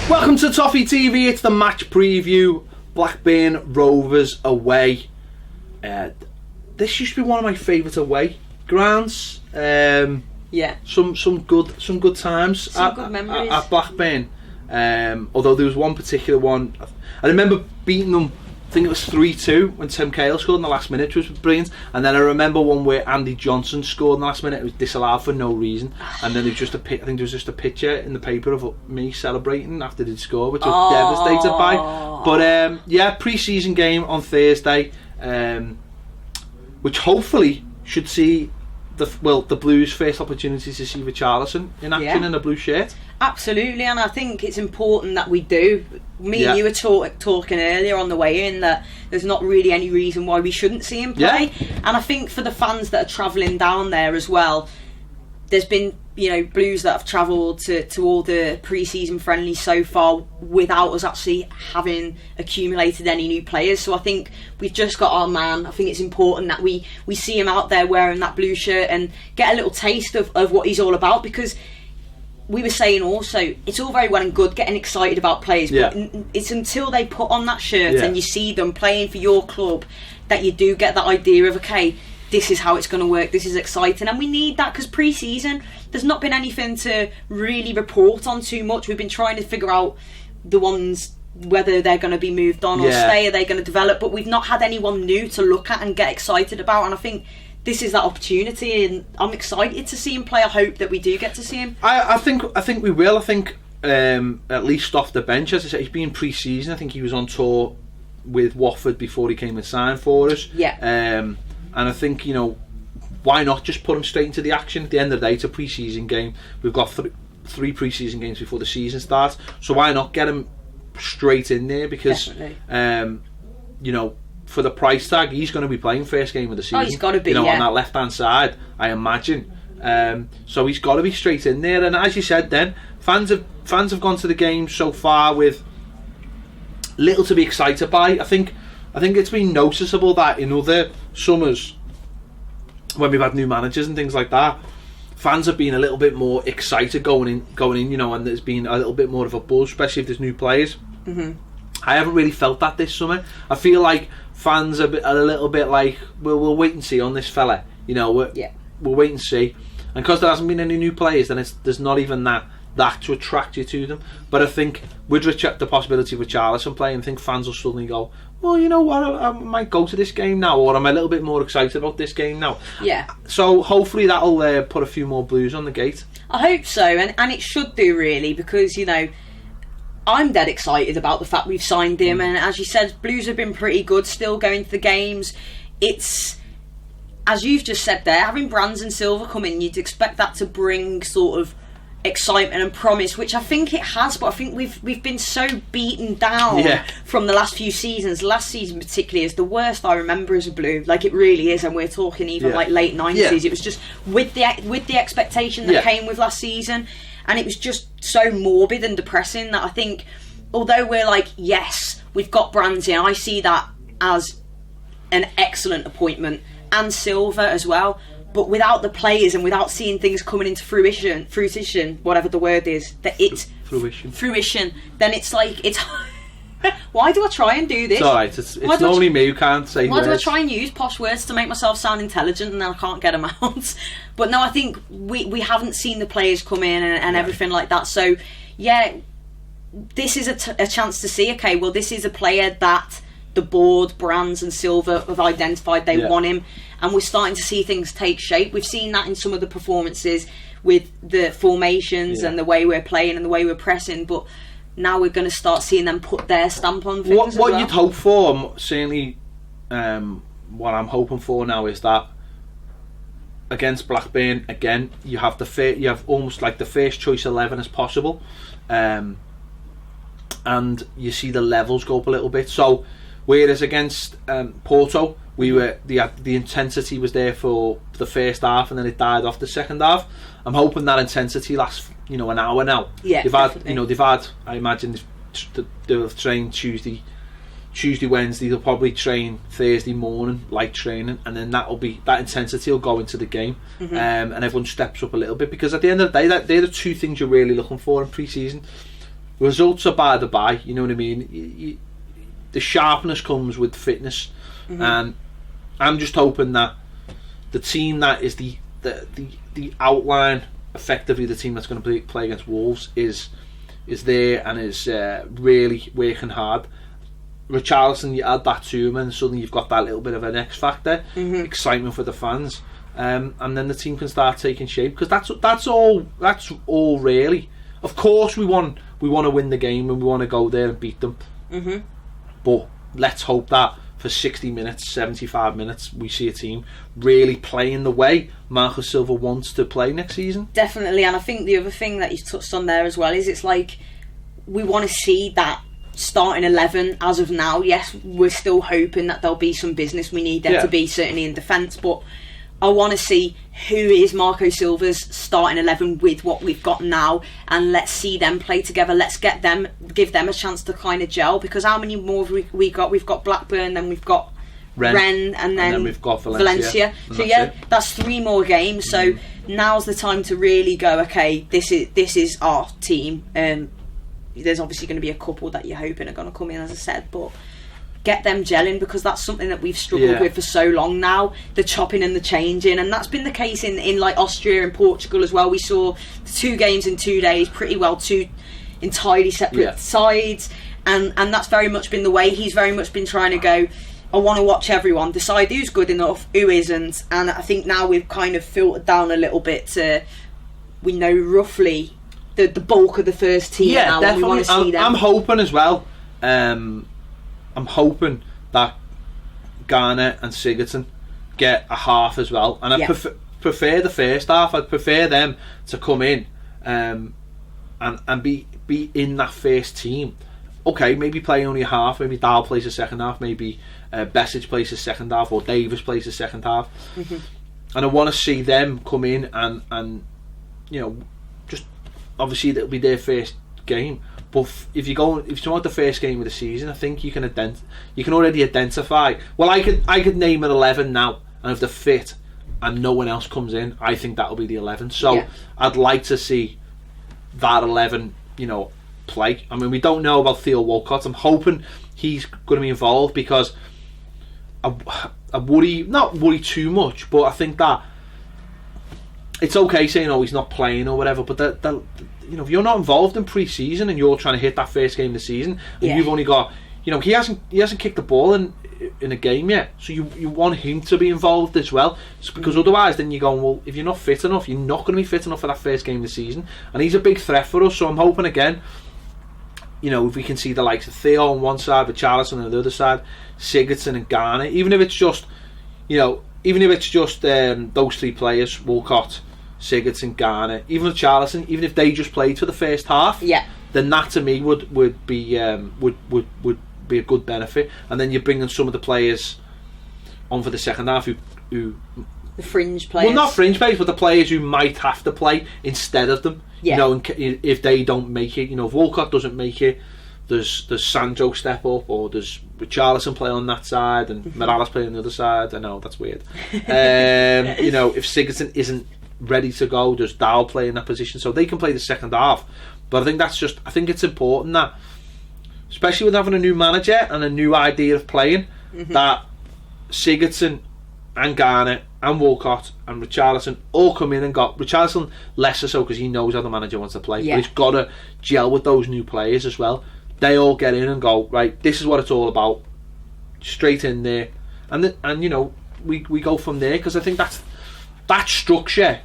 Welcome to Toffee TV. It's the match preview. Blackburn Rovers away. This used to be one of my favourite away grounds. Yeah. Some good times. Good memories at Blackburn. Although there was one particular one, I remember beating them. I think it was 3-2 when Tim Cahill scored in the last minute, which was brilliant. And then I remember one where Andy Johnson scored in the last minute. It was disallowed for no reason. And then there was just I think there was just a picture in the paper of me celebrating after they'd scored, which I was devastated by. But yeah, pre-season game on Thursday, which hopefully should see the Blues' first opportunity to see Richarlison in action in a blue shirt. Absolutely, and I think it's important that we do. Me and you were talking earlier on the way in that there's not really any reason why we shouldn't see him play. And I think for the fans that are travelling down there as well, there's been Blues that have travelled to all the pre-season friendlies so far without us actually having accumulated any new players. So I think we've just got our man. I think it's important that we see him out there wearing that blue shirt and get a little taste of what he's all about, because we were saying also, it's all very well and good getting excited about players, but it's until they put on that shirt and you see them playing for your club that you do get that idea of, okay, this is how it's going to work, this is exciting. And we need that, because pre-season there's not been anything to really report on too much. We've been trying to figure out the ones, whether they're going to be moved on or stay, are they going to develop, but we've not had anyone new to look at and get excited about. And I think this is that opportunity, and I'm excited to see him play. I hope that we do get to see him. I think we will. I think at least off the bench, as I said, he's been pre-season. I think he was on tour with Watford before he came and signed for us. And I think, why not just put him straight into the action? At the end of the day, it's a pre-season game. We've got three pre-season games before the season starts, so why not get him straight in there? Because for the price tag, he's going to be playing first game of the season. Oh, he's got to be, on that left-hand side, I imagine. So he's got to be straight in there. And as you said, then fans have gone to the game so far with little to be excited by. I think it's been noticeable that in other summers, when we've had new managers and things like that, fans have been a little bit more excited going in, and there's been a little bit more of a buzz, especially if there's new players. I haven't really felt that this summer. I feel like fans are a little bit like, we'll wait and see on this fella. We'll wait and see. And because there hasn't been any new players, then there's not even that to attract you to them. But I think with the possibility of Richarlison playing, I think fans will suddenly go, well, you know what, I might go to this game now, or I'm a little bit more excited about this game now. So hopefully that'll put a few more Blues on the gate. I hope so, and it should do, really, because I'm dead excited about the fact we've signed him, and as you said, Blues have been pretty good still going to the games. It's, as you've just said there, having Brands and Silva come in, you'd expect that to bring sort of excitement and promise, which I think it has, but I think we've been so beaten down from the last few seasons. Last season particularly is the worst I remember as a Blue, like it really is, and we're talking even like late 90s. It was just with the expectation that came with last season, and it was just so morbid and depressing that I think, although we're like, yes, we've got Brands in, I see that as an excellent appointment, and Silva as well. But without the players and without seeing things coming into fruition, whatever the word is, that it's fruition, then it's like, it's why do I try and do this? It's alright, it's normally me who can't say why words. Do I try and use posh words to make myself sound intelligent and then I can't get them out? But no, I think we haven't seen the players come in and everything like that. So this is a chance to see, okay, well, this is a player that the board, Brands and Silva have identified they want him, and we're starting to see things take shape. We've seen that in some of the performances with the formations and the way we're playing and the way we're pressing, but now we're going to start seeing them put their stamp on things. What you'd hope for, certainly what I'm hoping for now, is that against Blackburn, again, you have almost like the first choice 11 as possible, and you see the levels go up a little bit. So whereas against Porto, the intensity was there for the first half and then it died off the second half. I'm hoping that intensity lasts, an hour now. They've had, I imagine they'll have trained Tuesday, Wednesday. They'll probably train Thursday morning, light training, and then that intensity will go into the game, and everyone steps up a little bit, because at the end of the day, they're the two things you're really looking for in pre-season. results are by the by. You know what I mean? The sharpness comes with fitness, and I'm just hoping that the team that is the outline, effectively the team that's going to play against Wolves, is there and is really working hard. Richarlison, you add that to him, and suddenly you've got that little bit of an X factor, excitement for the fans, and then the team can start taking shape. Because that's all really. Of course, we want to win the game and we want to go there and beat them. But let's hope that for 60 minutes, 75 minutes, we see a team really playing the way Marco Silva wants to play next season. Definitely, and I think the other thing that you touched on there as well is it's like we want to see that starting 11 as of now. Yes, we're still hoping that there'll be some business. We need there to be, certainly in defence, but I want to see who is Marco Silva's starting 11 with what we've got now, and let's see them play together. Let's give them a chance to kind of gel, because how many more have we got? We've got Blackburn, then we've got Rennes, and then we've got Valencia. So that's 3 more games. So now's the time to really go, okay, this is our team. There's obviously going to be a couple that you're hoping are going to come in, as I said, but get them gelling, because that's something that we've struggled with for so long now, the chopping and the changing, and that's been the case in like Austria and Portugal as well. We saw 2 games in 2 days, pretty well 2 entirely separate sides, and that's very much been the way. He's very much been trying to go, I want to watch everyone, decide who's good enough, who isn't, and I think now we've kind of filtered down a little bit to, we know roughly the bulk of the first team now, definitely. And we want to see them. I'm hoping as well, I'm hoping that Garner and Sigurdsson get a half as well, and I prefer the first half. I'd prefer them to come in and be in that first team. Okay, maybe play only a half, maybe Dahl plays the second half, maybe Besic plays the second half, or Davis plays the second half, and I want to see them come in and you know, just obviously it'll be their first game. But if you want the first game of the season, I think you can already identify. Well, I could name an 11 now, and if they're fit and no one else comes in, I think that'll be the 11. So I'd like to see that 11, you know, play. I mean, we don't know about Theo Walcott. I'm hoping he's going to be involved, because I not worry too much, but I think that it's okay saying, oh, he's not playing or whatever, but you know, if you're not involved in pre-season and you're trying to hit that first game of the season, and you've only got, you know, he hasn't kicked the ball in a game yet, so you want him to be involved as well, because otherwise then you're going, well, if you're not fit enough, you're not going to be fit enough for that first game of the season, and he's a big threat for us. So I'm hoping again, you know, if we can see the likes of Theo on one side, Richarlison on the other side, Sigurdsson and Garner, even if it's just those 3 players, Walcott, Sigurdsson, Garner, even Richarlison, even if they just played for the first half, then that to me would be a good benefit. And then you bring in some of the players on for the second half who the fringe players. Well, not fringe players, but the players who might have to play instead of them. You know, if they don't make it, you know, if Walcott doesn't make it, there's Sancho step up, or there's Richarlison play on that side and Morales play on the other side. I know that's weird. You know, if Sigurdsson isn't ready to go, does Dahl play in that position, so they can play the second half. But I think it's important that, especially with having a new manager and a new idea of playing, that Sigurdsson and Garner and Walcott and Richarlison all come in and got Richarlison lesser so because he knows how the manager wants to play, but he's got to gel with those new players as well. They all get in and go, right, this is what it's all about, straight in there, and you know, we go from there, because I think that structure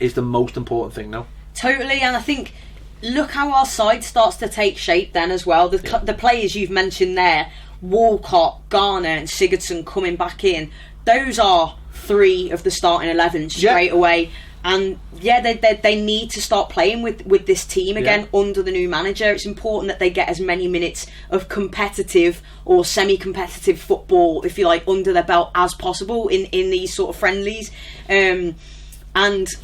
is the most important thing now. Totally, and I think, look how our side starts to take shape then as well. The players you've mentioned there, Walcott, Garner and Sigurdsson coming back in, those are 3 of the starting 11 straight away. And they need to start playing with this team again under the new manager. It's important that they get as many minutes of competitive or semi-competitive football, if you like, under their belt as possible in these sort of friendlies. And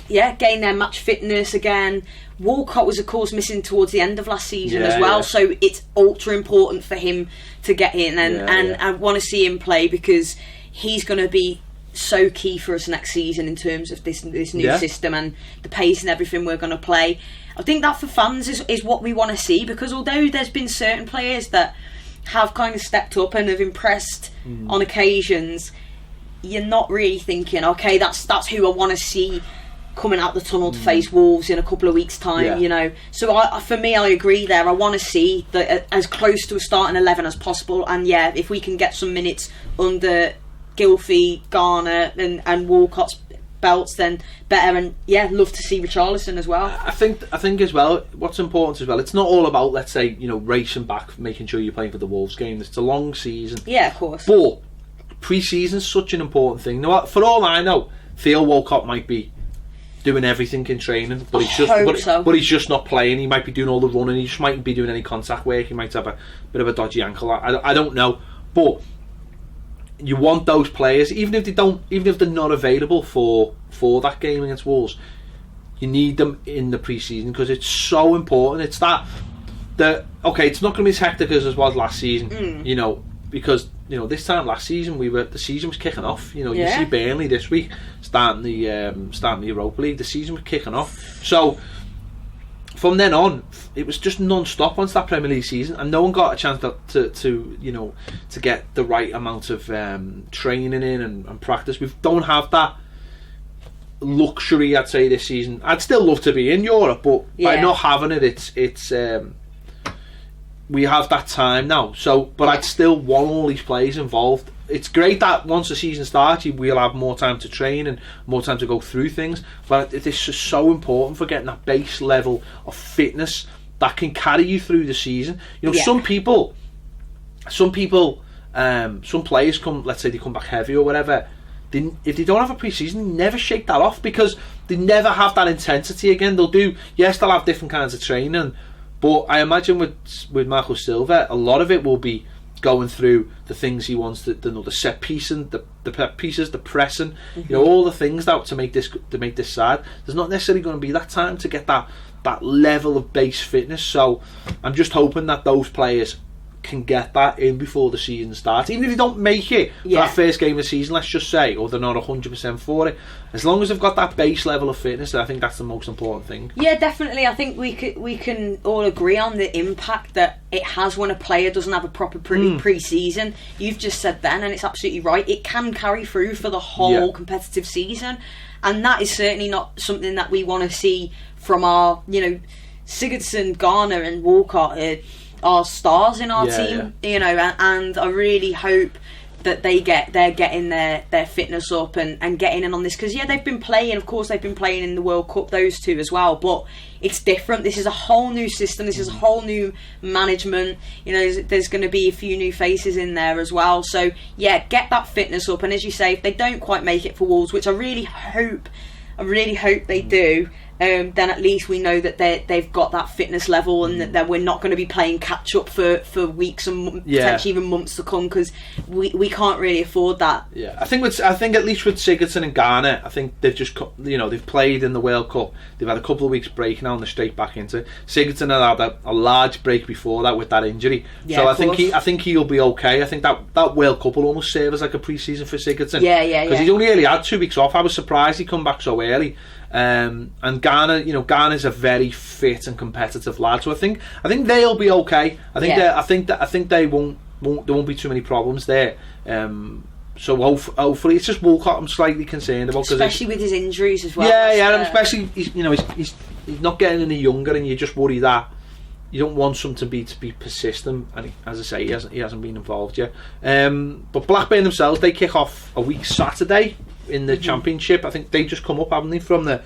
gain their match fitness again. Walcott was of course missing towards the end of last season as well, so it's ultra important for him to get in, and I want to see him play, because he's going to be so key for us next season in terms of this new system and the pace and everything we're going to play. I think that for fans is what we want to see, because although there's been certain players that have kind of stepped up and have impressed on occasions, you're not really thinking, okay, that's who I want to see coming out the tunnel to face Wolves in a couple of weeks' time, you know. So for me, I agree there. I want to see as close to a starting 11 as possible, and if we can get some minutes under Gylfi, Garner and Walcott's belts, then better. And love to see Richarlison as well. I think as well, what's important as well, it's not all about, let's say, you know, racing back, making sure you're playing for the Wolves game. It's a long season. Yeah, of course. But pre-season's such an important thing. Now, for all I know, Theo Walcott might be doing everything in training, but he's just not playing. He might be doing all the running. He just mightn't be doing any contact work. He might have a bit of a dodgy ankle. I don't know, but you want those players, even if they're not available for that game against Wolves. You need them in the pre-season, because it's so important. It's it's not going to be as hectic as it was last season, you know, because, you know, this time last season the season was kicking off. You know, you see Burnley this week starting the Europa League. The season was kicking off. So from then on, it was just non-stop once that Premier League season, and no one got a chance to get the right amount of training in and practice. We don't have that luxury, I'd say, this season. I'd still love to be in Europe, but by not having it, it's we have that time now. So, but I'd still want all these players involved. It's great that once the season starts, we'll have more time to train and more time to go through things. But it's just so important for getting that base level of fitness that can carry you through the season. You know, some players come. Let's say they come back heavy or whatever. If they don't have a pre-season, they never shake that off, because they never have that intensity again. They'll have different kinds of training. But I imagine with Marco Silva, a lot of it will be going through the things he wants to know, the set piece and the pieces, the pressing, you know, all the things that to make this side. There's not necessarily going to be that time to get that level of base fitness. So I'm just hoping that those players can get that in before the season starts, even if they don't make it for that first game of the season, let's just say, or they're not 100% for it. As long as they've got that base level of fitness, I think that's the most important thing. Yeah, definitely. I think we can all agree on the impact that it has when a player doesn't have a proper pre-season. You've just said then, and it's absolutely right, it can carry through for the whole competitive season, and that is certainly not something that we want to see from our, you know, Sigurdsson, Garner and Walcott are stars in our team, you know, and I really hope that they're getting their fitness up and getting in on this, because they've been playing, of course they've been playing in the World Cup, those two as well, but it's different. This is a whole new system, this is a whole new management, you know, there's going to be a few new faces in there as well. So get that fitness up, and as you say, if they don't quite make it for Wolves, which I really hope they do, then at least we know that they've got that fitness level, and that we're not going to be playing catch up for weeks and potentially even months to come, because we can't really afford that. I think at least with Sigurdsson and Garner, I think they've just, you know, they've played in the World Cup, they've had a couple of weeks break now and they're straight back into it. Sigurdsson had a large break before that with that injury, so I think he'll be okay. I think that World Cup will almost serve as like a pre-season for Sigurdsson, because he's only really had 2 weeks off. I was surprised he come back so early. And Garner, you know, Garner's a very fit and competitive lad, so I think they'll be okay. I think there won't be too many problems there. So hopefully, it's just Walcott I'm slightly concerned about, especially with his injuries as well. And especially he's not getting any younger, and you just worry that you don't want him to be persistent. And as I say, he hasn't been involved yet. But Blackburn themselves, they kick off a week Saturday in the Championship. I think they just come up, haven't they, from the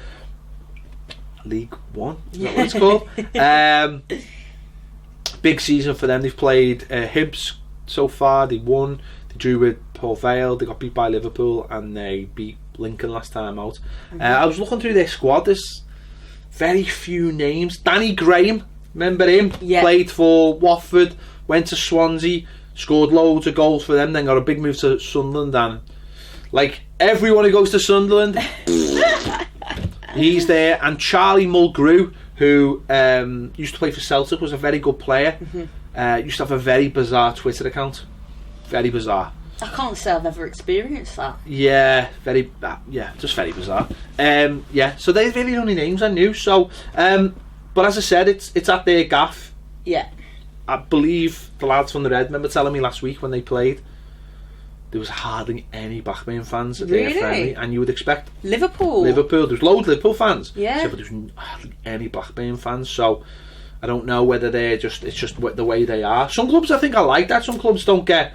League One? Is that what it's called? Big season for them. They've played Hibs so far. They won. They drew with Port Vale. They got beat by Liverpool, and they beat Lincoln last time out. I was looking through their squad. There's very few names. Danny Graham, remember him? Played for Watford, went to Swansea, scored loads of goals for them, then got a big move to Sunderland, and like everyone who goes to Sunderland, he's there. And Charlie Mulgrew, who used to play for Celtic, was a very good player. Used to have a very bizarre Twitter account, very bizarre. I can't say I've ever experienced that. Yeah, just very bizarre. So they're really the only names I knew. So, but as I said, it's at their gaff. Yeah. I believe the lads from the Red remember telling me last week when they played, there was hardly any Blackburn fans at their friendly, and you would expect Liverpool. There's loads of Liverpool fans. Yeah. But there's hardly any Blackburn fans. So I don't know whether it's just the way they are. Some clubs I think are like that. Some clubs don't get.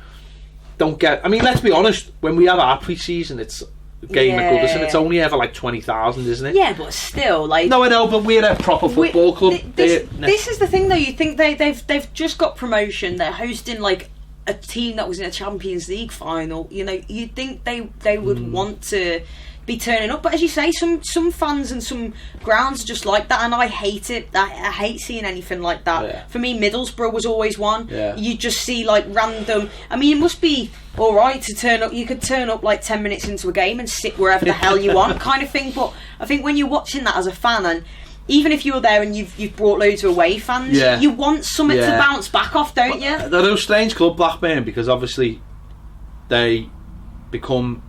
I mean, let's be honest. When we have our pre-season, it's a game at Goodison. It's only ever like 20,000, isn't it? Yeah, but still, like. No, I know, but we're a proper football club. This is the thing, though. You think they've just got promotion. They're hosting like a team that was in a Champions League final. You know, you'd think they would want to be turning up, but as you say, some fans and some grounds are just like that, and I hate it. I hate seeing anything like that. Yeah. For me, Middlesbrough was always one. Yeah. You just see like random. I mean, it must be all right to turn up. You could turn up like 10 minutes into a game and sit wherever the hell you want, kind of thing. But I think when you're watching that as a fan, and even if you were there and you've brought loads of away fans, you want something to bounce back off, don't you? They're a strange club, Blackburn, because obviously they become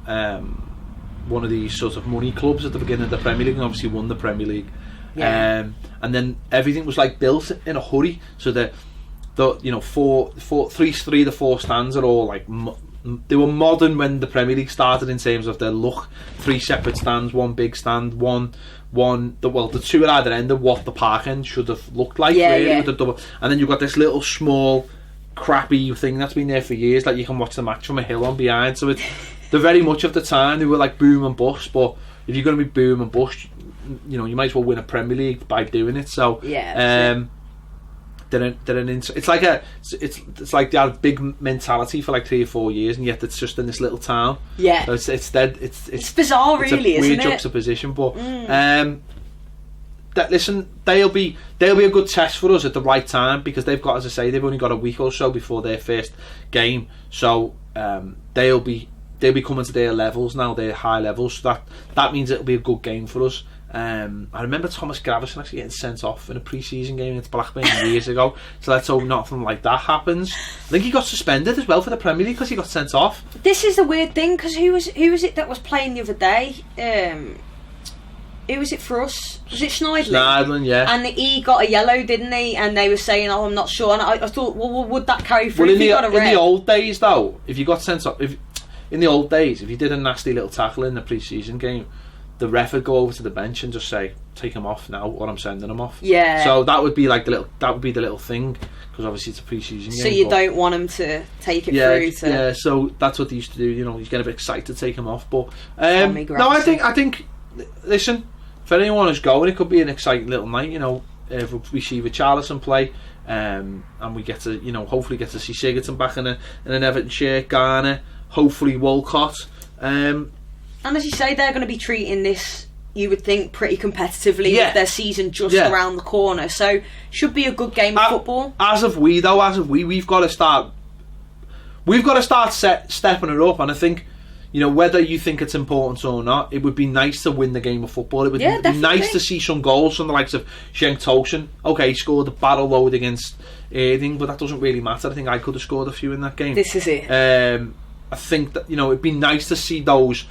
one of these sort of money clubs at the beginning of the Premier League, and obviously won the Premier League. And then everything was like built in a hurry, so that three of the four stands are all like they were modern when the Premier League started in terms of their look. 3 separate stands, one big stand, the two at either end of what the park end should have looked like, with the double. And then you've got this little small crappy thing that's been there for years, like you can watch the match from a hill on behind. So they're very much of the time, they were like boom and bust, but if you're going to be boom and bust, you might as well win a Premier League by doing it. So it's like they had a big mentality for like 3 or 4 years, and yet it's just in this little town. Yeah. So it's bizarre, really, it's a weird isn't it? juxtaposition, but listen, they'll be a good test for us at the right time, because they've got, as I say, they've only got a week or so before their first game, so they'll be coming to their levels now, their high levels. So that means it'll be a good game for us. I remember Thomas Gravison actually getting sent off in a pre-season game against Blackburn years ago, so let's hope nothing like that happens. I think he got suspended as well for the Premier League because he got sent off. This is the weird thing, because who was it that was playing the other day? Who was it for us? Was it Schneidlin? Schneidlin, yeah. And he got a yellow, didn't he? And they were saying, "Oh, I'm not sure." And I thought, well, would that carry through if he got a red? In the old days, though, if you got sent off, if you did a nasty little tackle in the pre-season game, the ref would go over to the bench and just say, "Take him off now, or I'm sending him off." Yeah. So that would be the little thing, because obviously it's a pre-season game. So you don't want him to take it through. Yeah. So that's what they used to do. You get a bit excited to take him off, but no, I think. Listen, for anyone who's going, it could be an exciting little night. If we see Richarlison play, and we get to, hopefully get to see Sigurdsson back in an Everton shirt, Garner, hopefully Walcott. And as you say, they're going to be treating this, you would think, pretty competitively with their season just around the corner. So should be a good game of football. As of we, we've got to start. We've got to start stepping it up, and I think, whether you think it's important or not, it would be nice to win the game of football. It would be nice to see some goals from the likes of Cenk Tosun. Okay, he scored a barrel load against Erding, but that doesn't really matter. I think I could have scored a few in that game. This is it. I think that it'd be nice to see those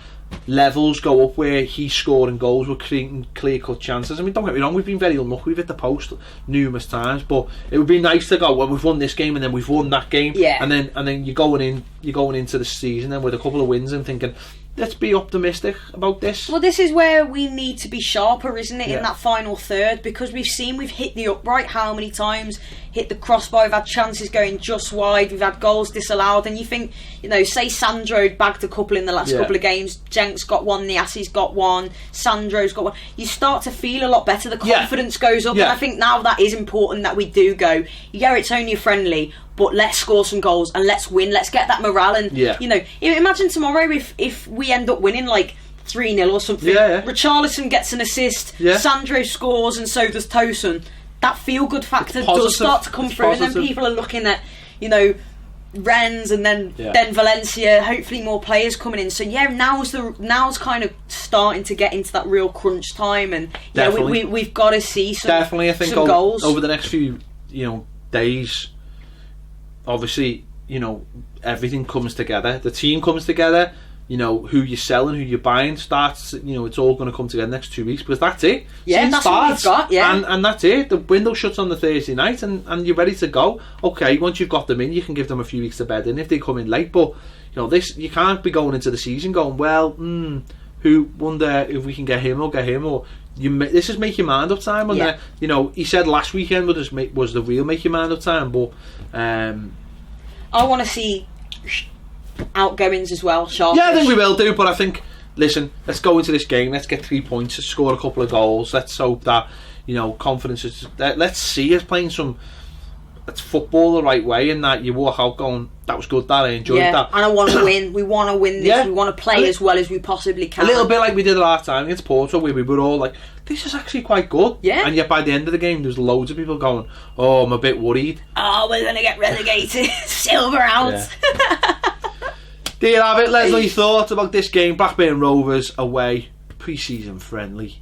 levels go up where he's scoring goals, we're creating clear-cut chances. I mean, don't get me wrong, we've been very unlucky, we've hit the post numerous times, but it would be nice to go, well, we've won this game and then we've won that game, and then you're going into the season then with a couple of wins and thinking, let's be optimistic about this. Well, this is where we need to be sharper, isn't it, in that final third, because we've hit the upright how many times, hit the crossbar, we've had chances going just wide, we've had goals disallowed, and you think, say Sandro bagged a couple in the last couple of games, Cenk's got one, Niassi's got one, Sandro's got one, you start to feel a lot better, the confidence goes up, and I think now that is important that we do go, it's only a friendly, but let's score some goals and let's win, let's get that morale, and imagine tomorrow if we end up winning like 3-0 or something, Richarlison gets an assist, Sandro scores, and so does Tosun. That feel-good factor does start to come through, and then people are looking at Rennes and then Valencia, hopefully more players coming in, so now's kind of starting to get into that real crunch time, and we've got to see some, I think some goals over the next few days. Obviously you know, everything comes together. The team comes together. You know, who you're selling, who you're buying starts. You know, it's all going to come together next 2 weeks, because that's it. Yeah, season that's starts, what we've got. Yeah, and that's it. The window shuts on the Thursday night, and you're ready to go. Okay, once you've got them in, you can give them a few weeks to bed in if they come in late. But you know, this, you can't be going into the season going, well, who wonder if we can get him or this is make your mind up time. And you know, he said last weekend was the real make your mind up time. But I want to see outgoings as well, sharpish. Yeah, I think we will do, but I think, listen, let's go into this game, let's get 3 points, let's score a couple of goals, let's hope that, you know, confidence is, let's see us playing some football the right way, and that you walk out going, that was good, that I enjoyed that. And I want to win. We want to win this. We want to play as well as we possibly can. A little bit like we did last time against Porto, where we were all like, this is actually quite good. Yeah. And yet by the end of the game, there's loads of people going, oh, I'm a bit worried. Oh, we're going to get relegated. Silver out. Yeah. There you have it, Leslie. Thoughts about this game? Blackburn Rovers away, pre-season friendly.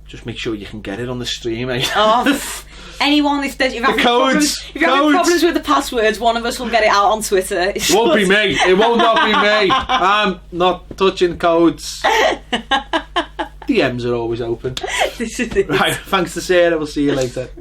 Just make sure you can get it on the stream, eh? Oh, anyone, if you're having problems with the passwords, one of us will get it out on Twitter. It won't be me. It will not be me. I'm not touching codes. DMs are always open. This is it. Right, thanks to Sarah. We'll see you later.